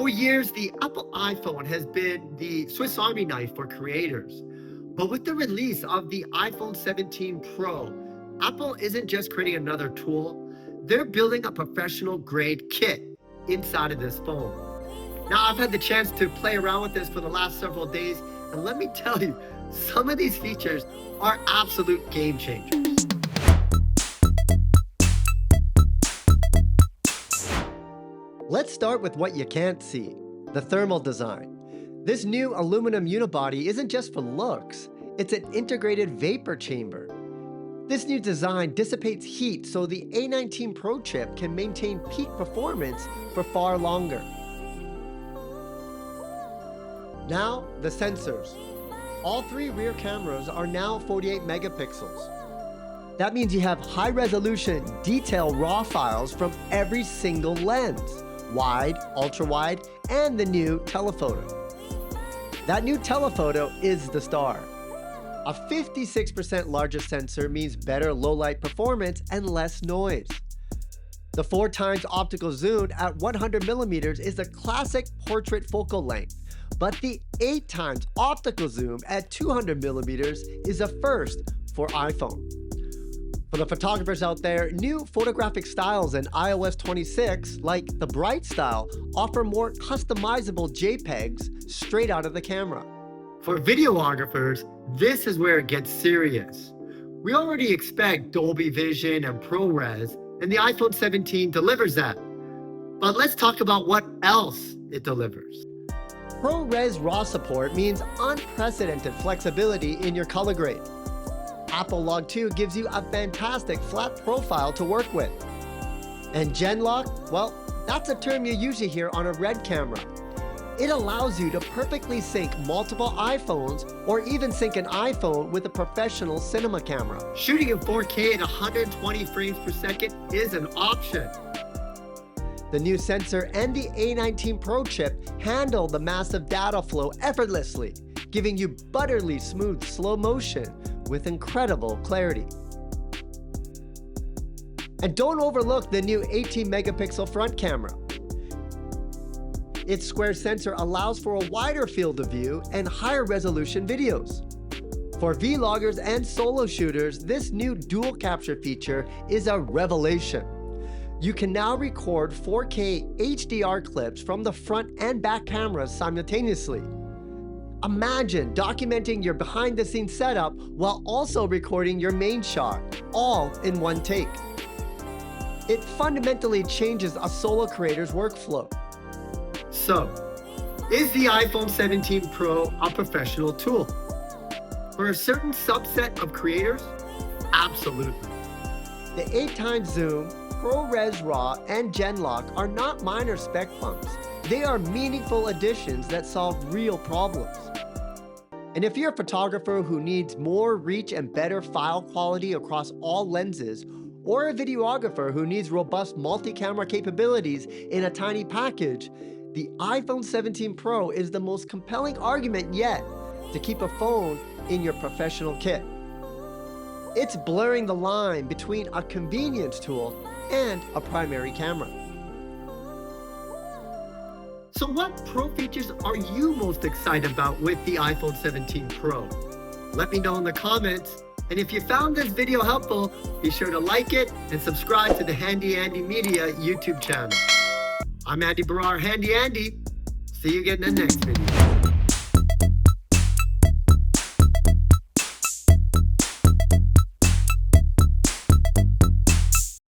For years, the Apple iPhone has been the Swiss Army knife for creators. But with the release of the iPhone 17 Pro, Apple isn't just creating another tool, they're building a professional grade kit inside of this phone. Now, I've had the chance to play around with this for the last several days, and let me tell you, some of these features are absolute game changers. Let's start with what you can't see, the thermal design. This new aluminum unibody isn't just for looks, it's an integrated vapor chamber. This new design dissipates heat so the A19 Pro chip can maintain peak performance for far longer. Now, the sensors. All three rear cameras are now 48 megapixels. That means you have high-resolution, detailed RAW files from every single lens, wide, ultra-wide, and the new telephoto. That new telephoto is the star. A 56% larger sensor means better low-light performance and less noise. The 4x optical zoom at 100 millimeters is the classic portrait focal length, but the 8x optical zoom at 200 millimeters is a first for iPhone. For the photographers out there, new photographic styles in iOS 26, like the Bright style, offer more customizable JPEGs straight out of the camera. For videographers, this is where it gets serious. We already expect Dolby Vision and ProRes, and the iPhone 17 delivers that. But let's talk about what else it delivers. ProRes RAW support means unprecedented flexibility in your color grade. Apple Log 2 gives you a fantastic flat profile to work with. And Genlock, well, that's a term you usually hear on a Red camera. It allows you to perfectly sync multiple iPhones or even sync an iPhone with a professional cinema camera. Shooting in 4K at 120 frames per second is an option. The new sensor and the A19 Pro chip handle the massive data flow effortlessly, giving you butterly smooth slow motion with incredible clarity. And don't overlook the new 18 megapixel front camera. Its square sensor allows for a wider field of view and higher resolution videos. For vloggers and solo shooters, this new dual capture feature is a revelation. You can now record 4K HDR clips from the front and back cameras simultaneously. Imagine documenting your behind-the-scenes setup while also recording your main shot, all in one take. It fundamentally changes a solo creator's workflow. So, is the iPhone 17 Pro a professional tool? For a certain subset of creators, absolutely. The 8x zoom, ProRes RAW, and Genlock are not minor spec bumps. They are meaningful additions that solve real problems. And if you're a photographer who needs more reach and better file quality across all lenses, or a videographer who needs robust multi-camera capabilities in a tiny package, the iPhone 17 Pro is the most compelling argument yet to keep a phone in your professional kit. It's blurring the line between a convenience tool and a primary camera. So what Pro features are you most excited about with the iPhone 17 Pro? Let me know in the comments. And if you found this video helpful, be sure to like it and subscribe to the Handy Andy Media YouTube channel. I'm Andy Baryer, Handy Andy. See you again in the next video.